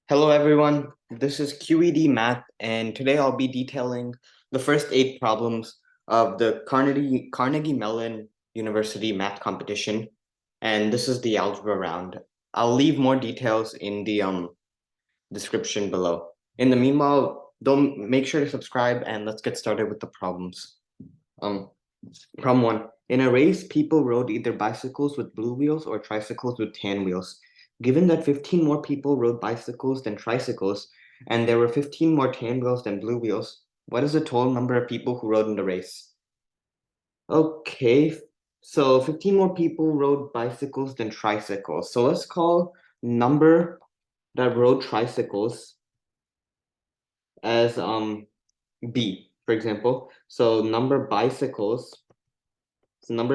Hello, everyone. This is QED Math, and today I'll be detailing the first 8 problems of the Carnegie Mellon University math competition, and this is the algebra round. I'll leave more details in the description below. In the meanwhile, don't make sure to subscribe, and let's get started with the problems. Problem 1. In a race, people rode either bicycles with blue wheels or tricycles with tan wheels. Given that 15 more people rode bicycles than tricycles, and there were 15 more tan wheels than blue wheels, what is the total number of people who rode in the race? Okay, so 15 more people rode bicycles than tricycles. So let's call number that rode tricycles as B, for example. So number of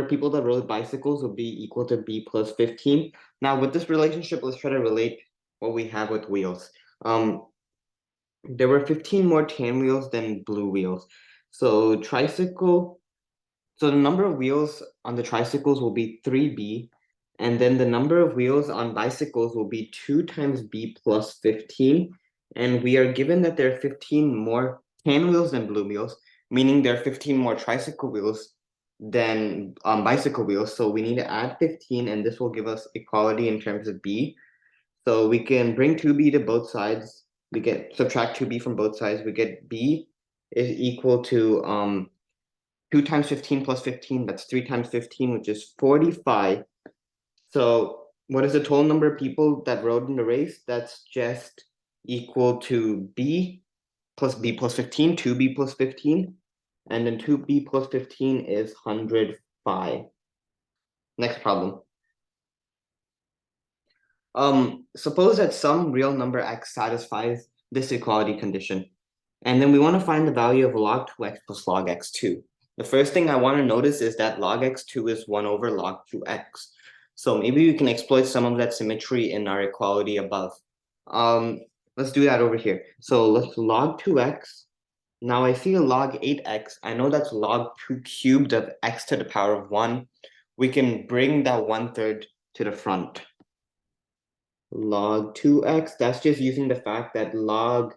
people that rode bicycles will be equal to B plus 15. Now, with this relationship, let's try to relate what we have with wheels. There were 15 more tan wheels than blue wheels. So the number of wheels on the tricycles will be 3B, and then the number of wheels on bicycles will be 2 times B plus 15. And we are given that there are 15 more tan wheels than blue wheels, meaning there are 15 more tricycle wheels than bicycle wheels. So we need to add 15, and this will give us equality in terms of B. So we can bring 2B to both sides. We get subtract 2B from both sides. We get B is equal to 2 times 15 plus 15. That's 3 times 15, which is 45. So what is the total number of people that rode in the race? That's just equal to B plus 15, 2B plus 15. And then 2B plus 15 is 105. Next problem. Suppose that some real number x satisfies this equality condition. And then we want to find the value of log 2x plus log x2. The first thing I want to notice is that log x2 is 1 over log 2x. So maybe we can exploit some of that symmetry in our equality above. Let's do that over here. So let's log 2x. Now I see a log 8x. I know that's log 2 cubed of x to the power of 1. We can bring that 1/3 to the front. Log 2x, that's just using the fact that log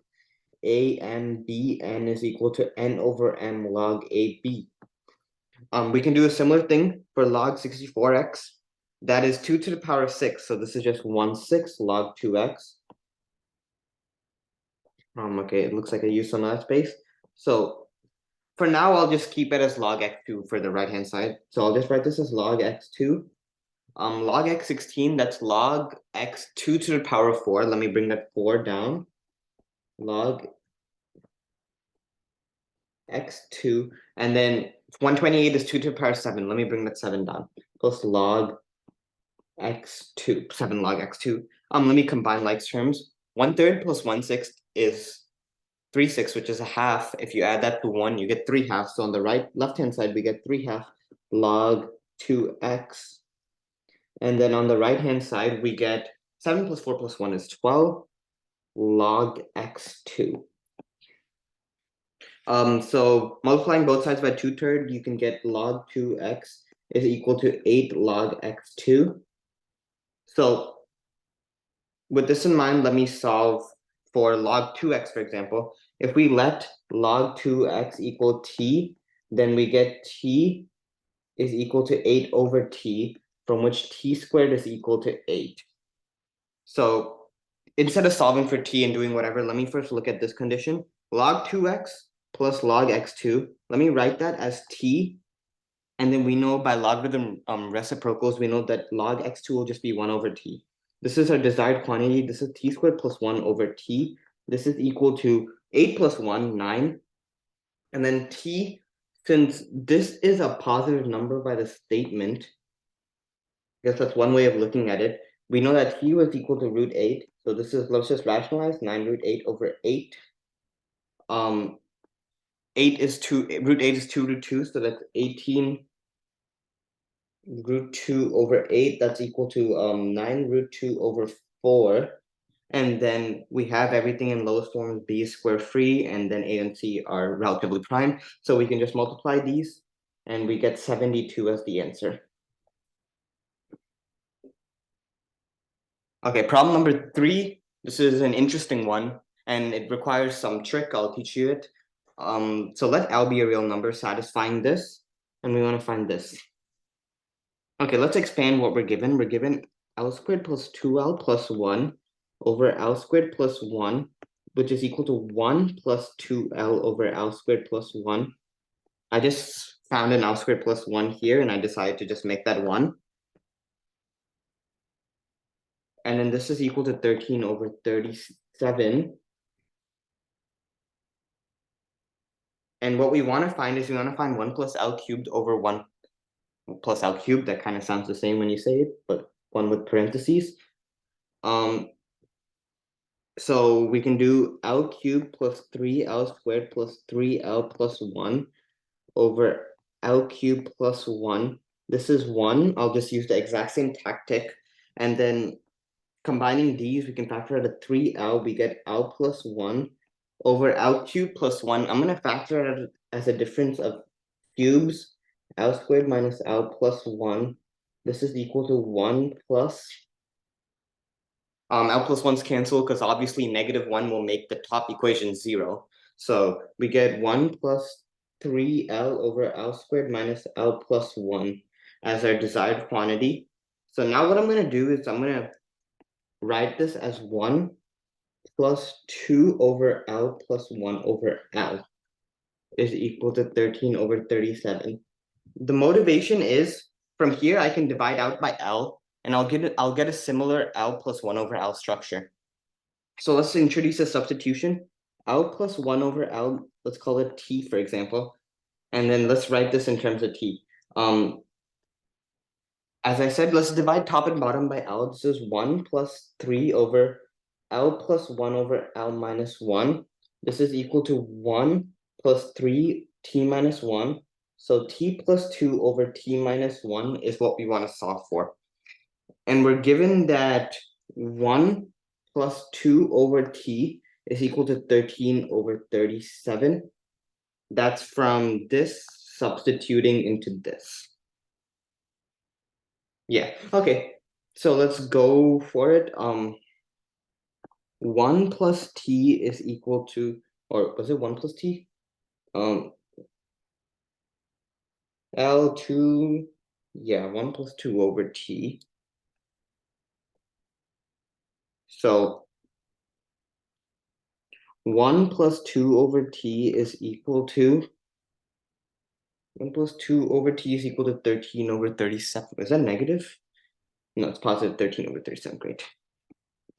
a n b n is equal to n over m log ab. We can do a similar thing for log 64x. That is 2 to the power of 6. So this is just 1/6 log 2x. Okay, it looks like I used some of that space. So for now, I'll just keep it as log x2 for the right-hand side. So I'll just write this as log x2. Log x16, that's log x2 to the power of 4. Let me bring that 4 down. Log x2, and then 128 is 2 to the power of 7. Let me bring that 7 down. Plus log x2, 7 log x2. Let me combine like terms. 1/3 plus 1/6 is 3/6, which is a half. If you add that to 1, you get 3/2. So on the left-hand side, we get 3/2 log 2x. And then on the right-hand side, we get 7 plus 4 plus 1 is 12 log x2. So multiplying both sides by 2/3, you can get log 2x is equal to 8 log x2. So with this in mind, let me solve for log 2x, for example. If we let log 2x equal t, then we get t is equal to 8 over t, from which t squared is equal to 8. So instead of solving for t and doing whatever, let me first look at this condition. Log 2x plus log x2. Let me write that as t. And then we know by logarithm reciprocals, we know that log x2 will just be 1 over t. This is our desired quantity. This is t squared plus 1 over t. This is equal to 8 plus 1, 9. And then t, since this is a positive number by the statement, I guess that's one way of looking at it. We know that t was equal to root 8. So this is, let's just rationalize 9 root 8 over 8. 8 is 2, root 8 is 2 root 2, so that's 18 root 2 over 8. That's equal to 9 root 2 over 4. And then we have everything in lowest form, b is square free, and then a and c are relatively prime. So we can just multiply these, and we get 72 as the answer. Okay, problem number 3 This is an interesting one, and it requires some trick. I'll teach you it. So let L be a real number satisfying this, and we want to find this. Okay, let's expand what we're given. We're given L squared plus 2L plus 1 over L squared plus 1, which is equal to 1 plus 2L over L squared plus 1. I just found an L squared plus 1 here, and I decided to just make that 1. And then this is equal to 13 over 37. And what we want to find is we want to find 1 plus L cubed over 1 plus L cubed. That kind of sounds the same when you say it, but 1 with parentheses. So we can do L cubed plus 3L squared plus 3L plus 1 over L cubed plus 1. This is 1. I'll just use the exact same tactic. And then combining these, we can factor out a 3L. We get L plus 1 over L cubed plus 1. I'm going to factor it out as a difference of cubes. L squared minus L plus 1. This is equal to 1 plus L plus 1's cancel because obviously -1 will make the top equation 0. So we get 1 plus 3L over L squared minus L plus 1 as our desired quantity. So now what I'm going to do is I'm going to write this as 1 plus 2 over L plus 1 over L is equal to 13 over 37. The motivation is from here I can divide out by L, and I'll get a similar L plus 1 over L structure. So let's introduce a substitution. L plus 1 over L, let's call it T, for example. And then let's write this in terms of T. As I said, let's divide top and bottom by L. This is 1 plus 3 over L plus 1 over L minus 1. This is equal to 1 plus 3 T minus 1. So T plus 2 over T minus 1 is what we want to solve for. And we're given that 1 plus 2 over T is equal to 13 over 37. That's from this substituting into this. Yeah, okay. So let's go for it. 1 plus T is equal to, or was it 1 plus T? L2, yeah, 1 plus 2 over T. So 1 plus 2 over T is equal to 1 plus 2 over T is equal to 13 over 37. Is that negative? No, it's positive 13 over 37. Great.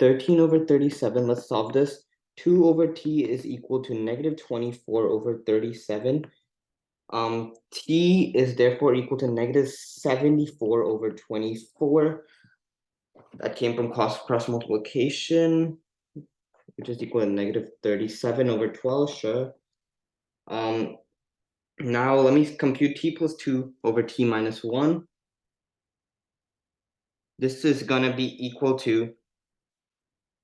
13 over 37. Let's solve this. 2 over T is equal to negative 24 over 37. T is therefore equal to negative 74 over 24. That came from cross multiplication, which is equal to negative 37 over 12. Sure. Now let me compute T plus 2 over T minus 1. This is going to be equal to,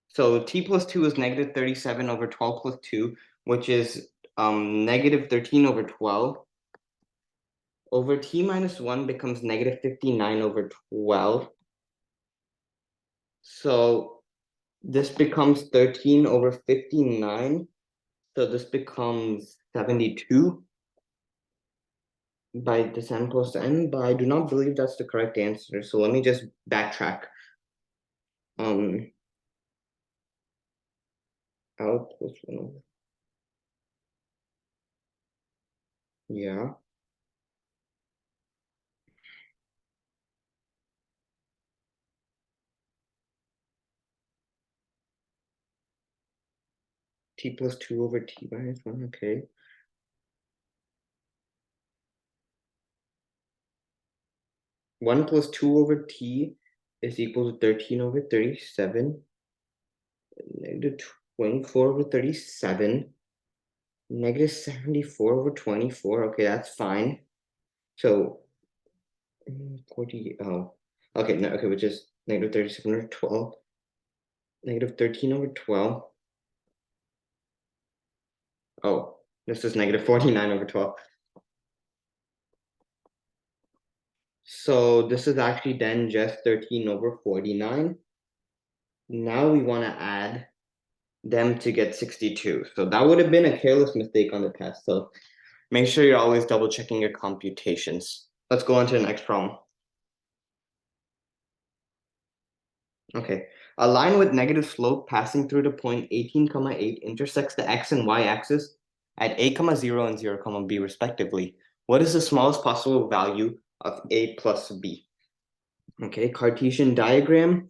so T plus 2 is negative 37 over 12 plus 2, which is negative 13 over 12. Over T minus 1 becomes negative 59 over 12. So this becomes 13 over 59. So this becomes 72 by this n plus n, but I do not believe that's the correct answer. So let me just backtrack. L plus 1 over. Yeah. T plus 2 over T minus 1, okay. One plus 2 over T is equal to 13 over 37. Negative 24 over 37. Negative 74 over 24. Okay, that's fine. So 40, oh, okay, no, okay, which is negative 37 over 12. Negative 13 over 12. Oh, this is negative 49 over 12. So this is actually then just 13 over 49. Now we want to add them to get 62. So that would have been a careless mistake on the test. So make sure you're always double checking your computations. Let's go on to the next problem. Okay, a line with negative slope passing through the point 18, 8 intersects the x and y axis at a, 0 and 0, b respectively. What is the smallest possible value of a plus b? Okay, Cartesian diagram.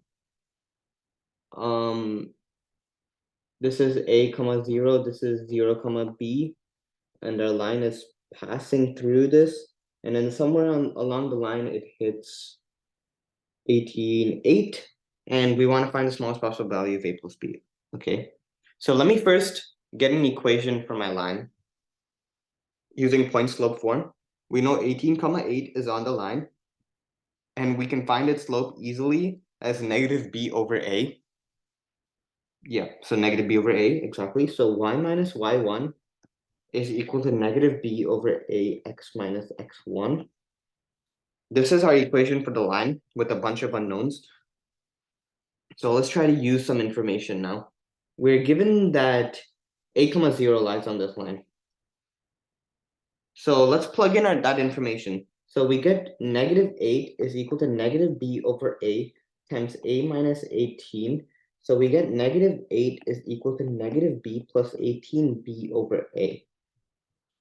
This is a, 0, this is 0, b, and our line is passing through this, and then somewhere along the line it hits 18, 8, and we want to find the smallest possible value of a plus b. Okay, so let me first get an equation for my line using point slope form. We know 18, 8 is on the line, and we can find its slope easily as negative b over a. Yeah, so negative b over a, exactly. So y minus y1 is equal to negative b over a x minus x1. This is our equation for the line with a bunch of unknowns. So let's try to use some information now. We're given that a, 0 lies on this line. So let's plug in that information. So we get negative 8 is equal to negative b over a times a minus 18. So we get negative 8 is equal to negative b plus 18b over a.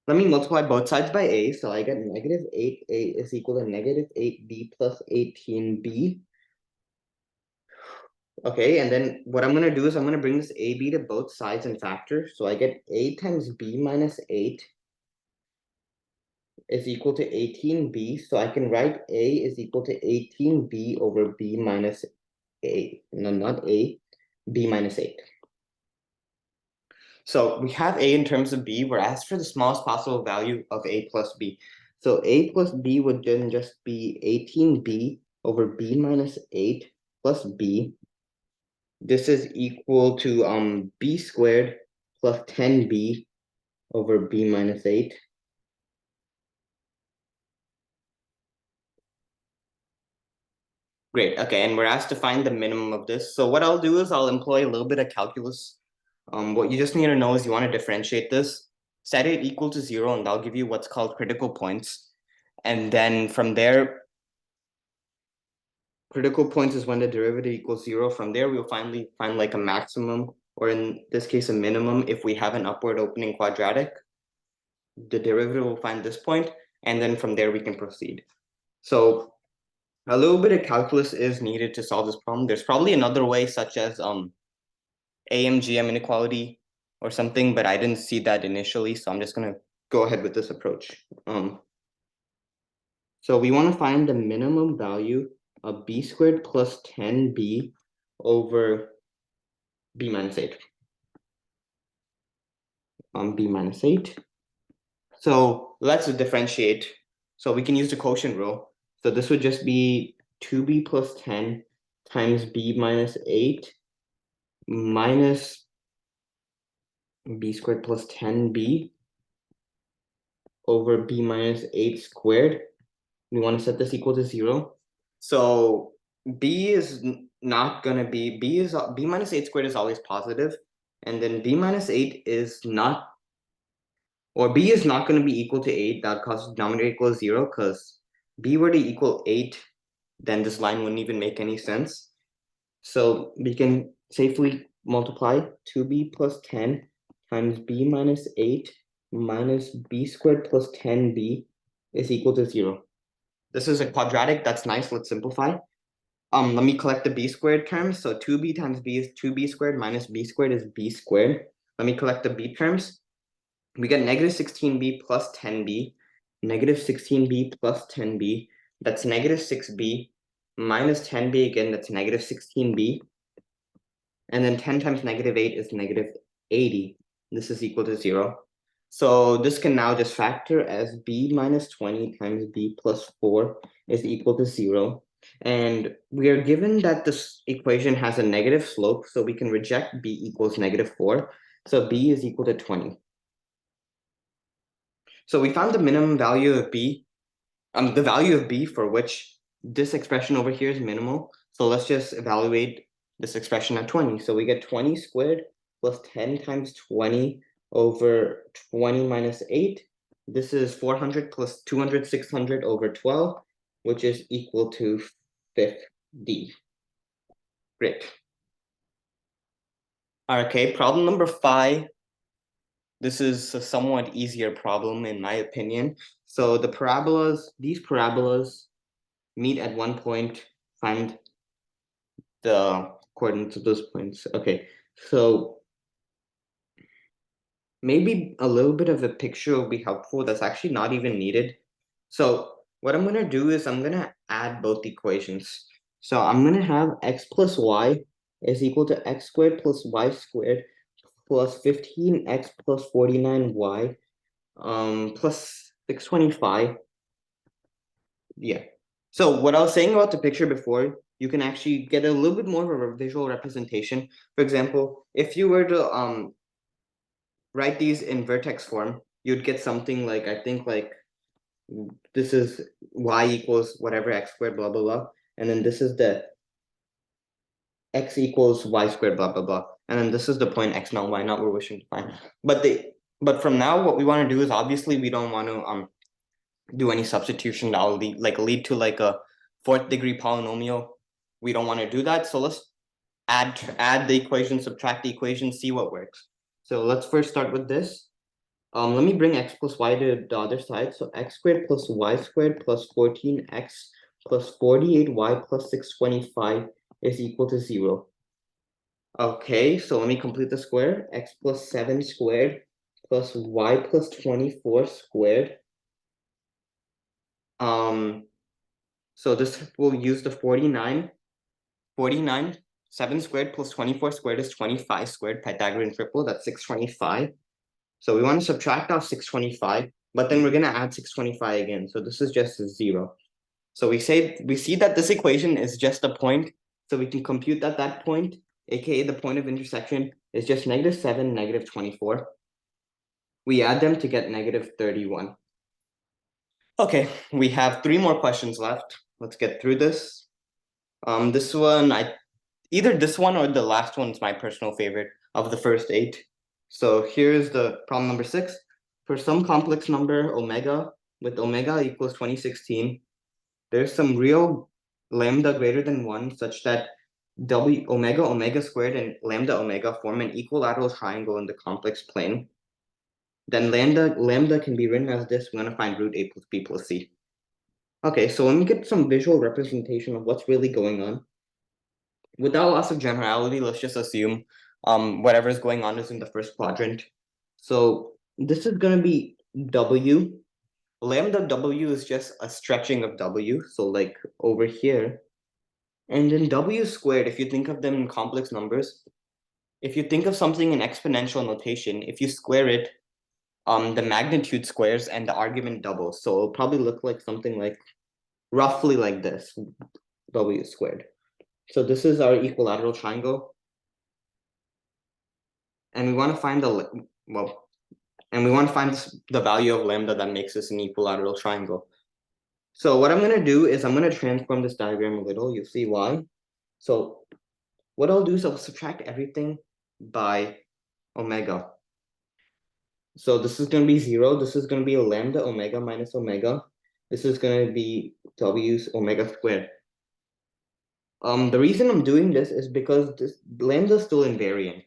Let me multiply both sides by a. So I get negative 8a is equal to negative 8b plus 18b. Okay, and then what I'm going to do is I'm going to bring this ab to both sides and factor. So I get a times b minus 8 is equal to 18b. So I can write a is equal to 18b over b minus 8. No, not a, b minus 8. So we have a in terms of b. We're asked for the smallest possible value of a plus b. So a plus b would then just be 18b over b minus 8 plus b. This is equal to b squared plus 10b over b minus 8. Great, okay, and we're asked to find the minimum of this. So what I'll do is I'll employ a little bit of calculus. What you just need to know is you want to differentiate this, set it equal to 0, and that'll give you what's called critical points. And then from there, critical points is when the derivative equals 0. From there, we'll finally find like a maximum, or in this case, a minimum if we have an upward opening quadratic. The derivative will find this point, and then from there we can proceed. So a little bit of calculus is needed to solve this problem. There's probably another way, such as AMGM inequality or something, but I didn't see that initially, so I'm just going to go ahead with this approach. So we want to find the minimum value of b squared plus 10b over b minus 8. B minus 8. So let's differentiate. So we can use the quotient rule. So this would just be 2b plus 10 times b minus 8 minus b squared plus 10b over b minus 8 squared. We want to set this equal to 0. So b is not going to be, b minus 8 squared is always positive, and then b minus 8 is not, or b is not going to be equal to 8. That causes denominator equals 0, because b were to equal 8, then this line wouldn't even make any sense. So we can safely multiply 2b plus 10 times b minus 8 minus b squared plus 10b is equal to 0. This is a quadratic. That's nice. Let's simplify. Let me collect the b squared terms. So 2b times b is 2b squared minus b squared is b squared. Let me collect the b terms. We get negative 16b plus 10b, negative 16b plus 10b. That's negative 6b minus 10b again. That's negative 16b. And then 10 times negative 8 is negative 80. This is equal to 0. So this can now just factor as b minus 20 times b plus 4 is equal to 0. And we are given that this equation has a negative slope, so we can reject b equals negative 4. So b is equal to 20. So we found the minimum value of b, the value of b for which this expression over here is minimal. So let's just evaluate this expression at 20. So we get 20 squared plus 10 times 20 over 20 minus 8. This is 400 plus 200, 600 over 12, which is equal to 50. Great. Okay, problem number 5. This is a somewhat easier problem in my opinion. So these parabolas meet at one point, find the coordinates of those points. Okay, so maybe a little bit of a picture will be helpful. That's actually not even needed. So what I'm gonna do is I'm gonna add both equations. So I'm gonna have x plus y is equal to x squared plus y squared plus 15x plus 49y plus 625. Yeah. So what I was saying about the picture before, you can actually get a little bit more of a visual representation. For example, if you were to write these in vertex form, you'd get something like, I think like this is y equals whatever x squared blah blah blah, and then this is the x equals y squared blah blah blah, and then this is the point x naught y naught we're wishing to find. But from now, what we want to do is obviously we don't want to do any substitution that will lead to like a 4th degree polynomial. We don't want to do that. So let's add the equation, subtract the equation, see what works. So let's first start with this. Let me bring x plus y to the other side. So x squared plus y squared plus 14x plus 48y plus 625 is equal to 0. Okay, so let me complete the square. X plus 7 squared plus y plus 24 squared. So this will use the 49. 7 squared plus 24 squared is 25 squared, Pythagorean triple, that's 625. So we want to subtract off 625, but then we're going to add 625 again. So this is just 0. So we see that this equation is just a point. So we can compute that point, aka the point of intersection, is just -7, -24. We add them to get -31. Okay, we have 3 more questions left. Let's get through this. This one, either this one or the last one is my personal favorite of the first 8. So here's the problem number 6. For some complex number omega, with omega equals 2016, there's some real lambda greater than 1 such that omega squared and lambda omega form an equilateral triangle in the complex plane. Then lambda can be written as this. We're going to find root a plus b plus c. Okay, so let me get some visual representation of what's really going on. Without loss of generality, let's just assume whatever is going on is in the first quadrant. So this is going to be w. Lambda w is just a stretching of w, so like over here. And then w squared, if you think of them in complex numbers, if you think of something in exponential notation, if you square it, the magnitude squares and the argument doubles. So it'll probably look like something like roughly like this, w squared. So this is our equilateral triangle. And we want to find the value of lambda that makes this an equilateral triangle. So what I'm going to do is I'm going to transform this diagram a little. You'll see why. So what I'll do is I'll subtract everything by omega. So this is going to be 0. This is going to be lambda omega minus omega. This is going to be w's omega squared. The reason I'm doing this is because this lambda is still invariant.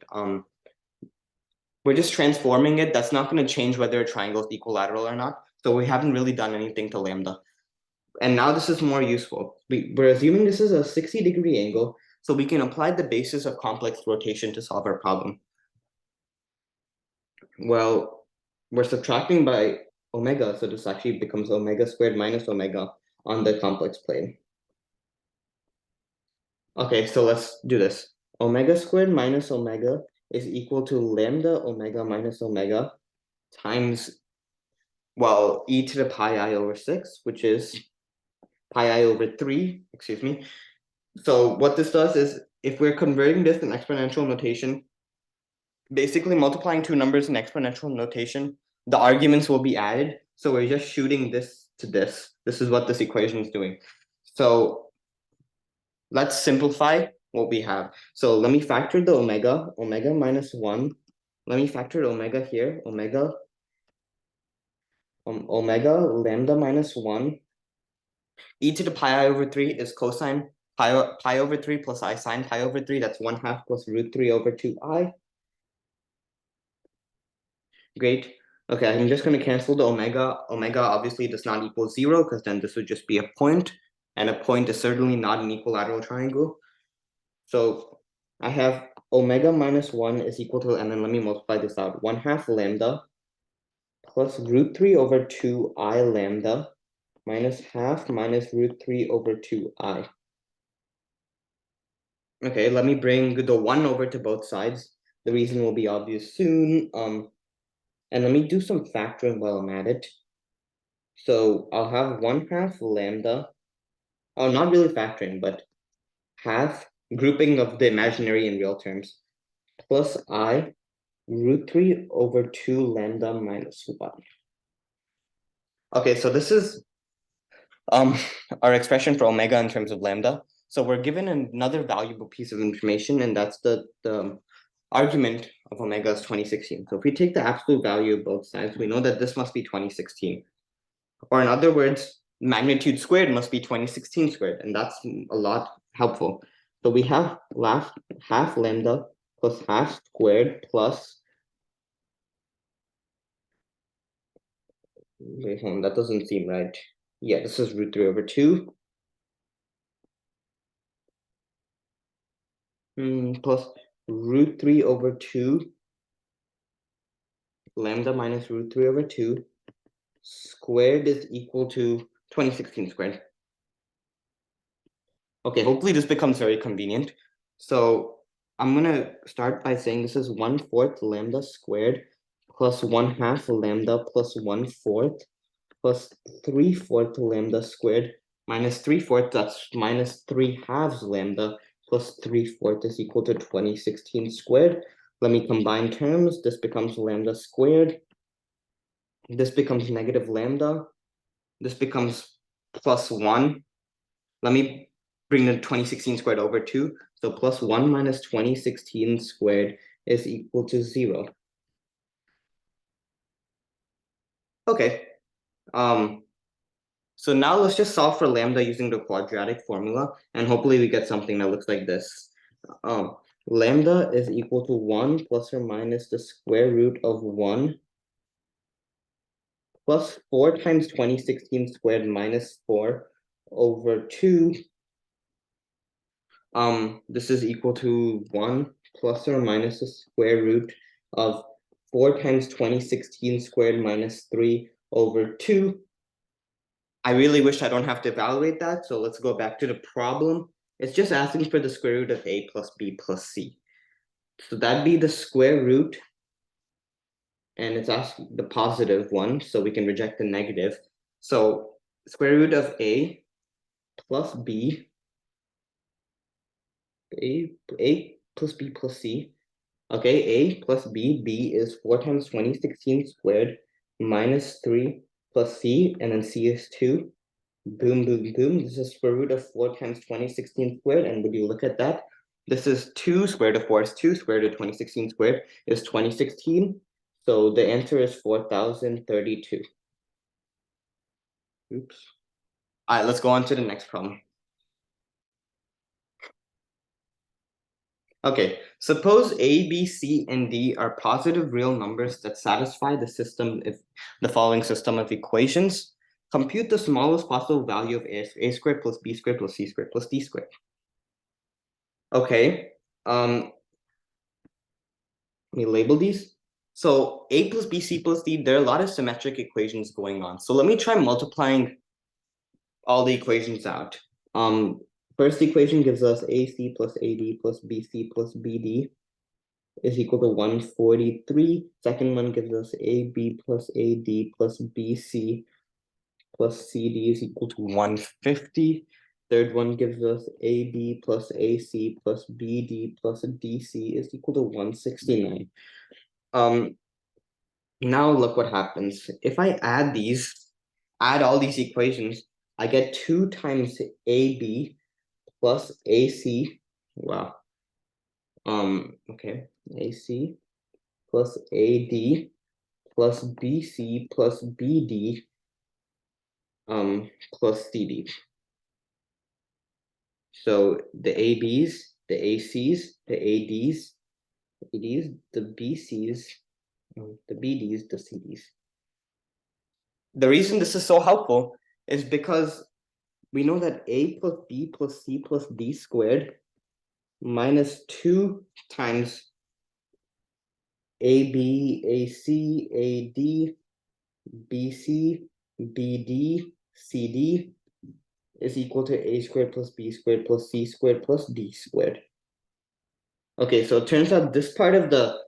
We're just transforming it. That's not going to change whether a triangle is equilateral or not. So we haven't really done anything to lambda. And now this is more useful. We're assuming this is a 60-degree angle, so we can apply the basis of complex rotation to solve our problem. Well, we're subtracting by omega, so this actually becomes omega squared minus omega on the complex plane. Okay, so let's do this. Omega squared minus omega is equal to lambda omega minus omega times, well, e to the pi I over 6, which is pi I over 3, excuse me. So what this does is, if we're converting this in exponential notation, basically multiplying 2 numbers in exponential notation, the arguments will be added. So we're just shooting this to this. This is what this equation is doing. So let's simplify. what we have. So let me factor the omega minus 1. Let me factor omega here, omega lambda minus 1. E to the pi I over 3 is cosine pi over 3 plus I sine pi over 3. That's 1/2 plus root 3 over 2I. Great. Okay, I'm just going to cancel the omega. Omega obviously does not equal 0 because then this would just be a point. And a point is certainly not an equilateral triangle. So I have omega minus 1 is equal to, and then let me multiply this out, 1/2 lambda plus root 3 over 2I lambda minus half minus root 3 over 2I. Okay, let me bring the 1 over to both sides. The reason will be obvious soon. And let me do some factoring while I'm at it. So I'll have 1/2 lambda. Oh, not really factoring, but half grouping of the imaginary and real terms plus I root 3 over 2 lambda minus 1. Okay, so this is our expression for omega in terms of lambda. So we're given another valuable piece of information, and that's the argument of omega is 2016. So if we take the absolute value of both sides, we know that this must be 2016. Or in other words, magnitude squared must be 2016 squared, and that's a lot helpful. So we have half lambda plus half squared plus, wait, hold on, that doesn't seem right. Yeah, this is root 3 over 2. Plus root 3 over 2 lambda minus root 3 over 2 squared is equal to 2016 squared. Okay, hopefully this becomes very convenient. So I'm going to start by saying this is 1/4 lambda squared plus 1/2 lambda plus 1/4 plus 3/4 lambda squared minus 3/4, that's minus 3/2 lambda plus 3/4 is equal to 2016 squared. Let me combine terms. This becomes lambda squared. This becomes negative lambda. This becomes plus 1. Let me bring the 2016 squared over 2. So plus 1 minus 2016 squared is equal to 0. Okay. So now let's just solve for lambda using the quadratic formula, and hopefully we get something that looks like this. Lambda is equal to 1 plus or minus the square root of 1 plus 4 times 2016 squared minus 4 over 2. This is equal to 1 plus or minus the square root of 4 times 2016 squared minus 3 over 2. I really wish I don't have to evaluate that, so let's go back to the problem. It's just asking for the square root of a plus b plus c. So that'd be the square root, and it's asking the positive one, so we can reject the negative. So square root of a plus b, a plus b plus c. Okay, a plus b is 4 times 2016 squared minus 3 plus c, and then c is 2. Boom, boom, boom. This is square root of 4 times 2016 squared, and would you look at that? This is 2 squared of 4 is 2 squared of 2016 squared is 2016. So the answer is 4032. Oops. All right, let's go on to the next problem. Okay, suppose A, B, C, and D are positive real numbers that satisfy the system if the following system of equations. Compute the smallest possible value of a squared plus b squared plus c squared plus d squared. Okay, let me label these. So a plus b, c plus d, there are a lot of symmetric equations going on. So let me try multiplying all the equations out. First equation gives us AC plus AD plus BC plus BD is equal to 143. Second one gives us AB plus AD plus BC plus CD is equal to 150. Third one gives us AB plus AC plus BD plus DC is equal to 169. Now look what happens. If I add all these equations, I get 2 times AB plus AC Wow. Okay. AC plus AD plus BC plus BD plus CD. So the ABs, the ACs, the ADs, the BCs, the BDs, the CDs. The reason this is so helpful is because we know that A plus B plus C plus D squared minus 2 times AB, AC, AD, BC, BD, CD is equal to A squared plus B squared plus C squared plus D squared. Okay, so it turns out this part of the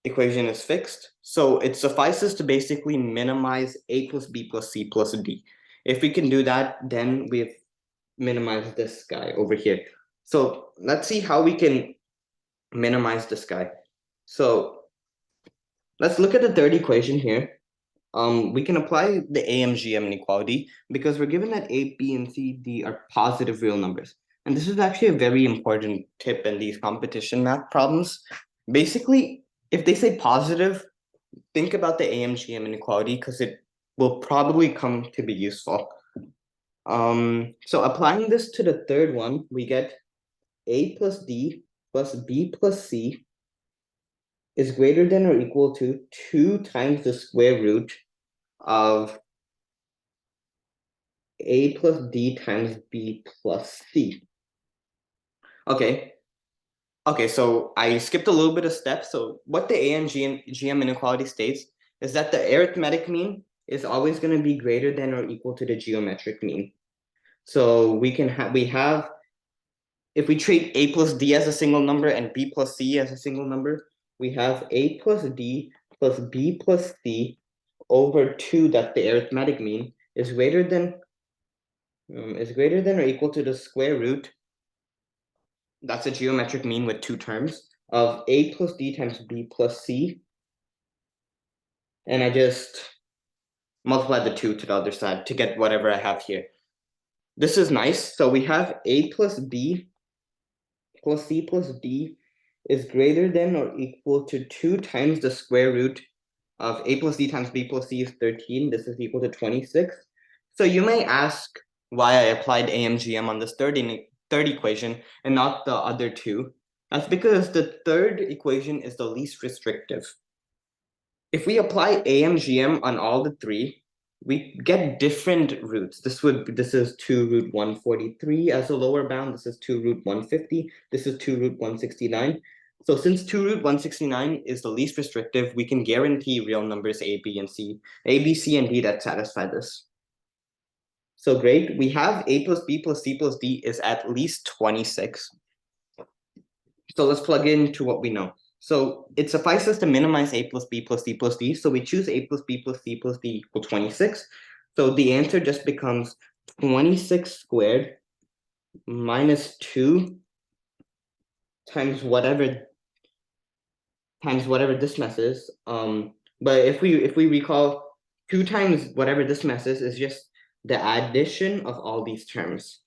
equation is fixed. So it suffices to basically minimize A plus B plus C plus D. If we can do that, then we've minimized this guy over here. So let's see how we can minimize this guy. So let's look at the third equation here. We can apply the AMGM inequality because we're given that A, B, and C, D are positive real numbers. And this is actually a very important tip in these competition math problems. Basically, if they say positive, think about the AMGM inequality because it will probably come to be useful. So applying this to the third one, we get A plus D plus B plus C is greater than or equal to 2 times the square root of A plus D times B plus C. Okay. Okay, so I skipped a little bit of steps. So what the AMGM inequality states is that the arithmetic mean is always going to be greater than or equal to the geometric mean. So we have if we treat A plus D as a single number and B plus C as a single number, we have A plus D plus B plus C over 2 that the arithmetic mean is greater than or equal to the square root, that's a geometric mean with 2 terms, of A plus D times B plus C. And I just multiply the 2 to the other side to get whatever I have here. This is nice. So we have A plus B plus C plus D is greater than or equal to 2 times the square root of A plus D times B plus C is 13. This is equal to 26. So you may ask why I applied AMGM on this third equation and not the other two. That's because the third equation is the least restrictive. If we apply AMGM on all the three, we get different roots. This is 2 root 143 as a lower bound. This is 2 root 150. This is 2 root 169. So since 2 root 169 is the least restrictive, we can guarantee real numbers A, B, and C, A, B, C, and D that satisfy this. So great. We have A plus B plus C plus D is at least 26. So let's plug into what we know. So it suffices to minimize A plus B plus C plus D. So we choose A plus B plus C plus D equal 26. So the answer just becomes 26 squared minus 2 times whatever this mess is. But if we recall, 2 times whatever this mess is just the addition of all these terms.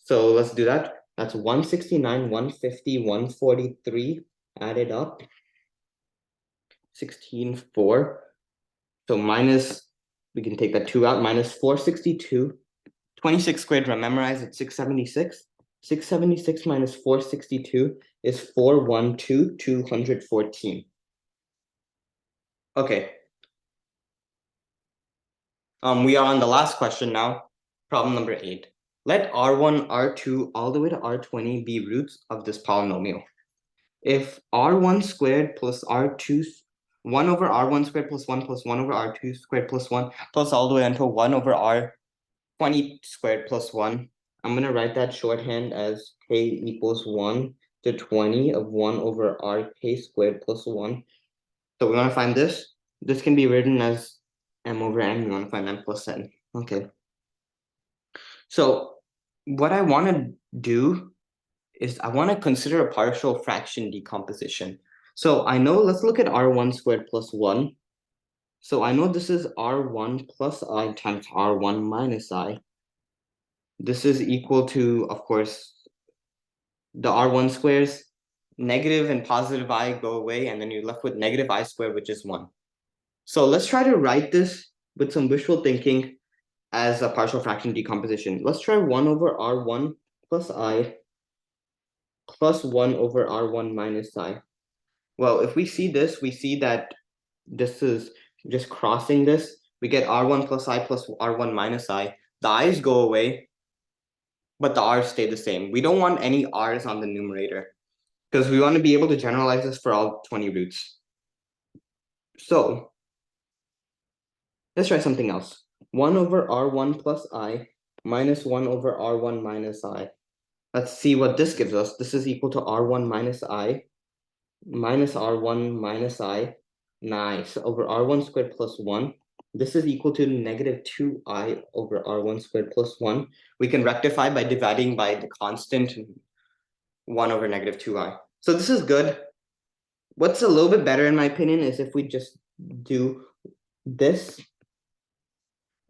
So let's do that. That's 169, 150, 143 added up. 16, 4. So minus, we can take that 2 out, minus 462. 26 squared, memorize it's 676. 676 minus 462 is 412, 214. Okay. We are on the last question now, problem number 8. Let R1, R2, all the way to R20 be roots of this polynomial. If R1 squared plus R2, 1 over R1 squared plus 1 plus 1 over R2 squared plus 1 plus all the way until 1 over R20 squared plus 1, I'm going to write that shorthand as k equals 1 to 20 of 1 over RK squared plus 1. So we want to find this. This can be written as m over n. We want to find m plus n. Okay. So what I want to do is I want to consider a partial fraction decomposition. So I know, let's look at R1 squared plus 1. So I know this is R1 plus I times R1 minus I. This is equal to, of course, the R1 squares, negative and positive I go away, and then you're left with negative I squared, which is 1. So let's try to write this with some wishful thinking as a partial fraction decomposition. Let's try 1 over R1 plus I plus 1 over R1 minus I. Well, if we see this, we see that this is just crossing this. We get R1 plus I plus R1 minus I. The I's go away, but the R's stay the same. We don't want any R's on the numerator because we want to be able to generalize this for all 20 roots. So let's try something else. 1 over R1 plus I minus 1 over R1 minus I. Let's see what this gives us. This is equal to R1 minus I minus R1 minus I. Nice. Over R1 squared plus 1. This is equal to negative 2I over R1 squared plus 1. We can rectify by dividing by the constant 1 over negative 2I. So this is good. What's a little bit better in my opinion is if we just do this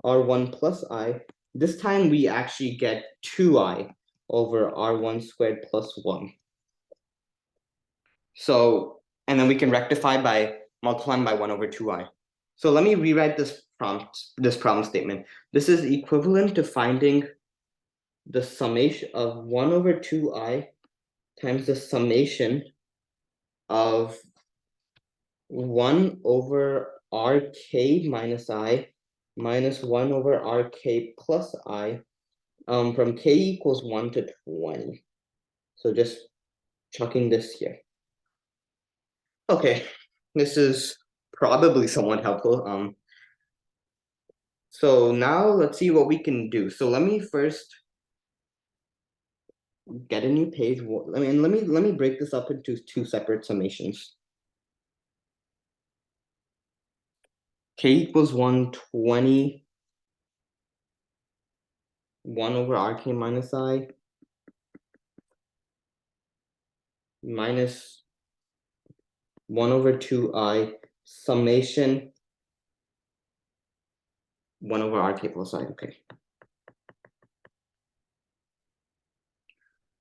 R1 plus I. This time we actually get 2I over R1 squared plus 1. So, and then we can rectify by multiplying by 1 over 2I. So let me rewrite this problem statement. This is equivalent to finding the summation of 1 over 2I times the summation of 1 over RK minus I minus 1 over RK plus I from K equals 1 to 20. So just chucking this here. Okay, this is probably somewhat helpful. So now let's see what we can do. So let me first get a new page. Let me break this up into 2 separate summations. K equals 120. 1 over RK minus I minus 1 over 2I summation 1 over RK plus I. Okay.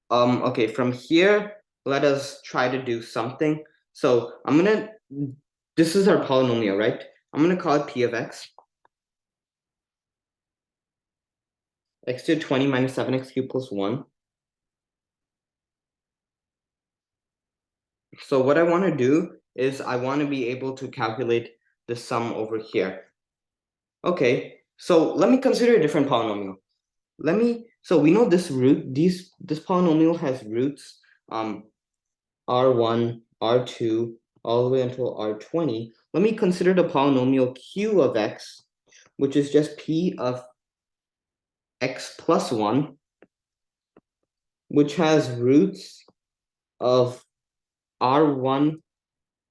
Okay, from here, let us try to do something. So this is our polynomial, right? I'm gonna call it P of X. X to the 20 minus 7x cubed plus 1. So what I want to do is I want to be able to calculate the sum over here. Okay, so let me consider a different polynomial. So we know this polynomial has roots R1, R2, all the way until R20. Let me consider the polynomial Q of X, which is just P of X plus 1, which has roots of R1,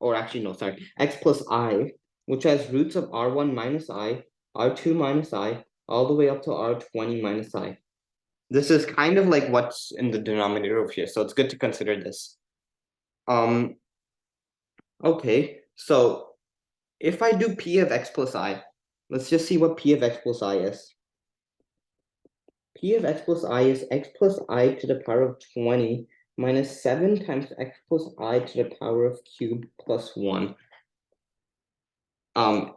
or actually, no, sorry, X plus I, which has roots of R1 minus I, R2 minus I, all the way up to R20 minus I. This is kind of like what's in the denominator over here, so it's good to consider this. Okay, so if I do P of X plus I, let's just see what P of X plus I is. P of X plus I is X plus I to the power of 20 minus 7 times X plus I to the power of cube plus 1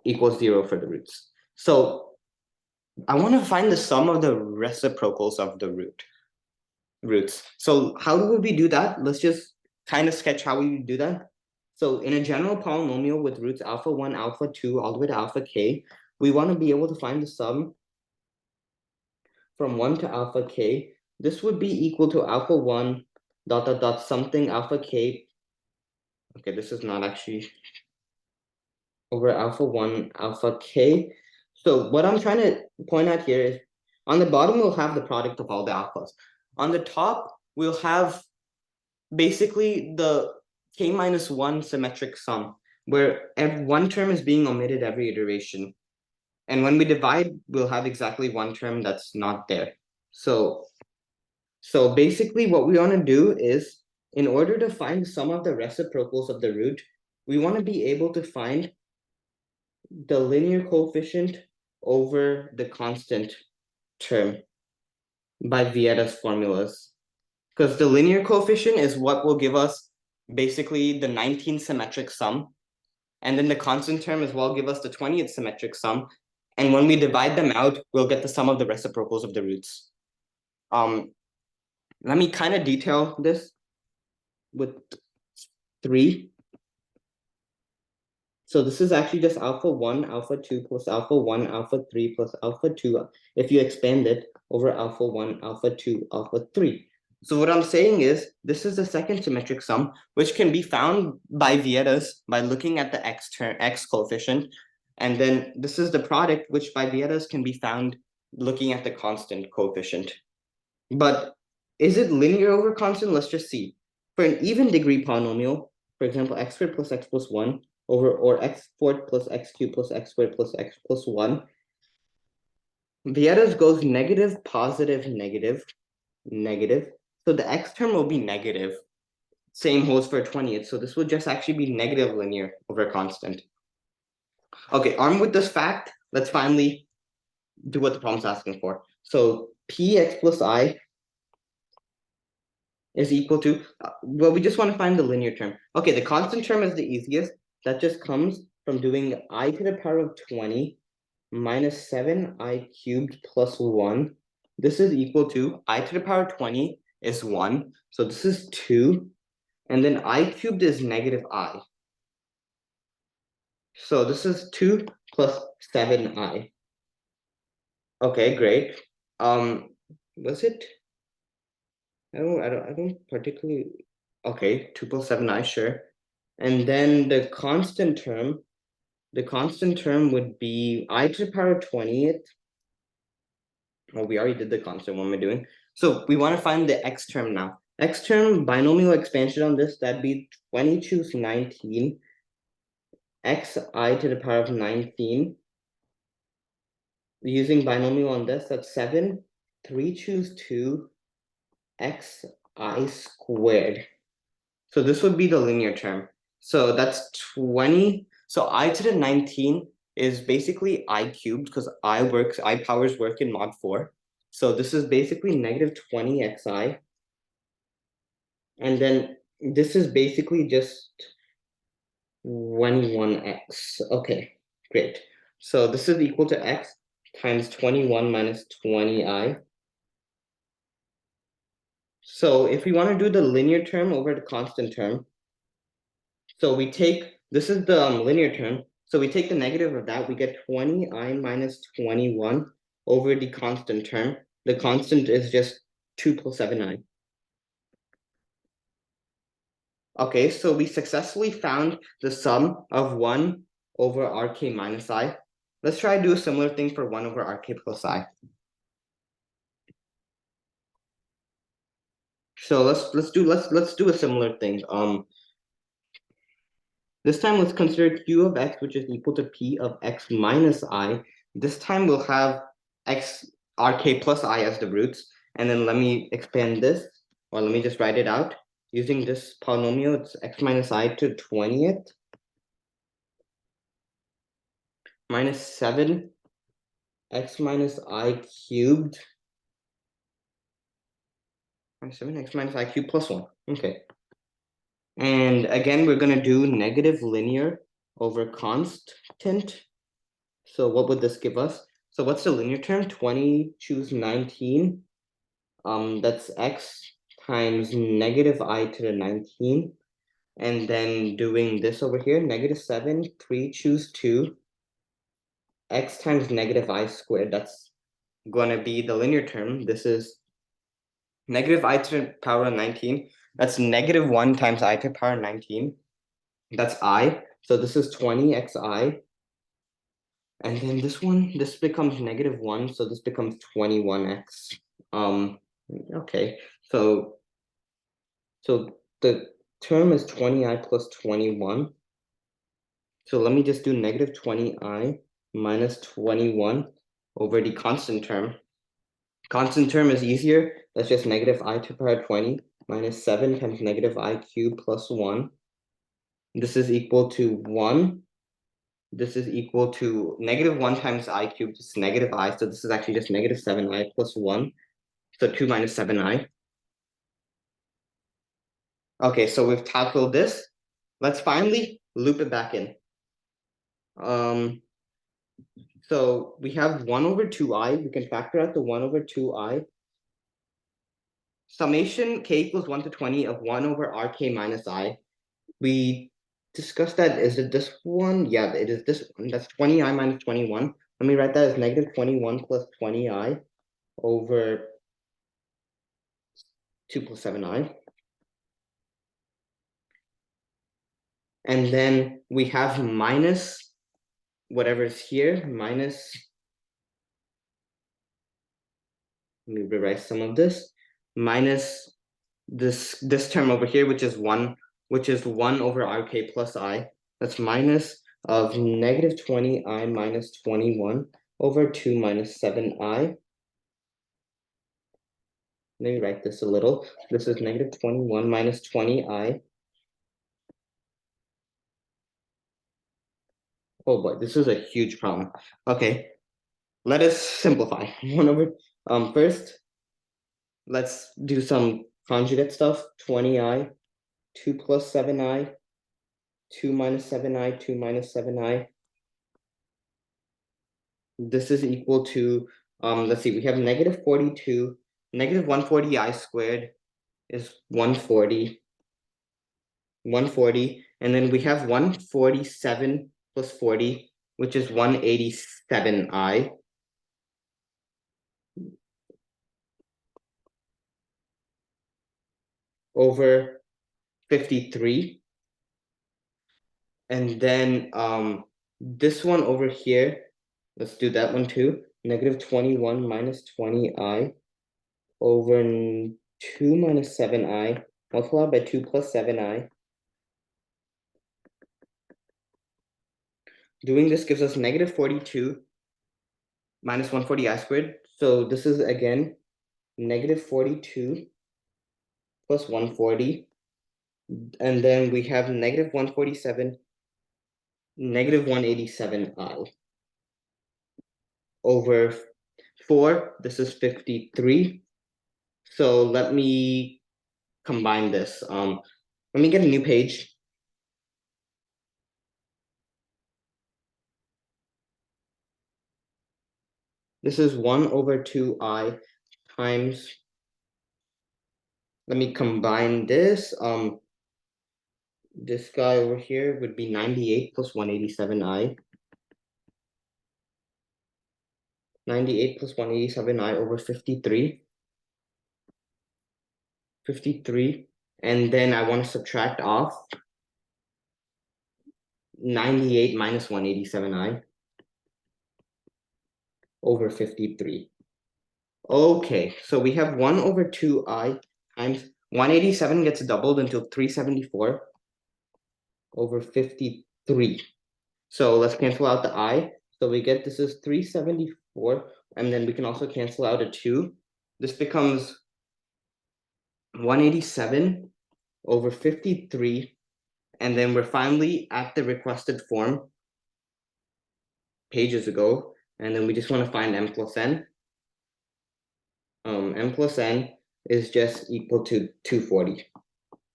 equals 0 for the roots. So I want to find the sum of the reciprocals of the roots. So how would we do that? Let's just kind of sketch how we do that. So in a general polynomial with roots alpha 1, alpha 2, all the way to alpha k, we want to be able to find the sum from 1 to alpha k. This would be equal to alpha 1 dot dot dot something alpha k. Okay, this is not actually over alpha 1 alpha k. So what I'm trying to point out here is on the bottom, we'll have the product of all the alphas. On the top, we'll have basically the k minus 1 symmetric sum, where one term is being omitted every iteration. And when we divide, we'll have exactly one term that's not there. So basically what we want to do is, in order to find the sum of the reciprocals of the root, we want to be able to find the linear coefficient over the constant term by Vietta's formulas. because the linear coefficient is what will give us basically the 19th symmetric sum. And then the constant term as well give us the 20th symmetric sum. And when we divide them out, we'll get the sum of the reciprocals of the roots. Let me kind of detail this with 3. So this is actually just alpha 1, alpha 2 plus alpha 1, alpha 3 plus alpha 2 if you expand it over alpha 1, alpha 2, alpha 3. So what I'm saying is this is the second symmetric sum, which can be found by Vieta's by looking at the x coefficient. And then this is the product, which by Vieta's can be found looking at the constant coefficient. But is it linear over constant? Let's just see. For an even degree polynomial, for example, x squared plus x plus 1 over, or x squared plus x cubed plus x squared plus x plus 1, Vieta's goes negative, positive, negative, negative. So the x term will be negative. Same holds for 20th. So this would just actually be negative linear over constant. Okay, armed with this fact, let's finally do what the problem's asking for. So px plus I is equal to, well, we just want to find the linear term. Okay, the constant term is the easiest. That just comes from doing I to the power of 20 minus 7i cubed plus 1. This is equal to I to the power of 20 is 1. So this is 2. And then I cubed is negative I. So this is 2 plus 7i. Okay, great. Was it? I don't particularly. Okay, 2 plus 7i, sure. And then the constant term would be I to the power of 20th. Well, we already did the constant. What am I doing? So we want to find the x term now. X term binomial expansion on this, that'd be 20 choose 19 xi to the power of 19. Using binomial on this, that's 7, 3 choose 2 xi squared. So this would be the linear term. So that's 20. So I to the 19 is basically I cubed because I powers work in mod 4. So this is basically negative 20 xi. And then this is basically just 21x. Okay, great. So this is equal to x times 21 minus 20i. So if we want to do the linear term over the constant term, so we take, this is the linear term, so we take the negative of that, we get 20i minus 21 over the constant term. The constant is just 2 plus 7i. Okay, so we successfully found the sum of 1 over rk minus I. Let's try to do a similar thing for 1 over rk plus I. So let's do a similar thing. This time let's consider q of x, which is equal to p of x minus I. This time we'll have x rk plus I as the roots. And then let me expand this, or let me just write it out. Using this polynomial, it's x minus I to 20th minus 7 x minus I cubed minus 7x minus I cubed plus 1. Okay. And again, we're going to do negative linear over constant. So what would this give us? So what's the linear term? 20 choose 19. That's x times negative I to the 19. And then doing this over here, negative 7, 3 choose 2. X times negative I squared. That's going to be the linear term. This is negative I to the power of 19. That's negative 1 times I to the power of 19. That's I. So this is 20xi. And then this becomes negative 1. So this becomes 21x. Okay. So the term is 20i plus 21. So let me just do negative 20i minus 21 over the constant term. Constant term is easier. That's just negative I to the power 20 minus 7 times negative I cubed plus 1. This is equal to 1. This is equal to negative 1 times I cubed is negative I. So this is actually just negative 7i plus 1. So 2 minus 7i. Okay, so we've tackled this. Let's finally loop it back in. So we have 1 over 2i. We can factor out the 1 over 2i. Summation k equals 1 to 20 of 1 over rk minus I. We discussed that. Is it this one? Yeah, it is this one. That's 20i minus 21. Let me write that as negative 21 plus 20i over 2 plus 7i. And then we have minus whatever's here, minus, let me rewrite some of this, minus this term over here, which is 1 over rk plus I. That's minus of negative 20i minus 21 over 2 minus 7i. Let me write this a little. This is negative 21 minus 20i. Oh boy, this is a huge problem. Okay, let us simplify. 1 over, first, let's do some conjugate stuff. 20i, 2 plus 7i, 2 minus 7i, 2 minus 7i. This is equal to, let's see, we have negative 42, negative 140i squared is 140, and then we have 147 plus 40, which is 187i. Over 53. And then this one over here, let's do that one too. Negative 21 minus 20i over 2 minus 7i multiplied by 2 plus 7i. Doing this gives us negative 42 minus 140i squared. So this is again negative 42 plus 140. And then we have negative 147, negative 187i over 4. This is 53. So let me combine this. Let me get a new page. This is 1 over 2i times, let me combine this. This guy over here would be 98 plus 187i. 98 plus 187i over 53. 53. And then I want to subtract off 98 minus 187i over 53. Okay, so we have 1 over 2i times 187 gets doubled until 374 over 53. So let's cancel out the I. So we get this is 374, and then we can also cancel out a 2. This becomes 187 over 53, and then we're finally at the requested form pages ago, and then we just want to find m plus n. M plus n is just equal to 240,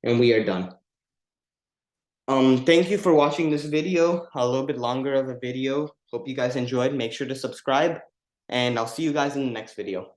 and we are done. Thank you for watching this video, a little bit longer of a video. Hope you guys enjoyed. Make sure to subscribe, and I'll see you guys in the next video.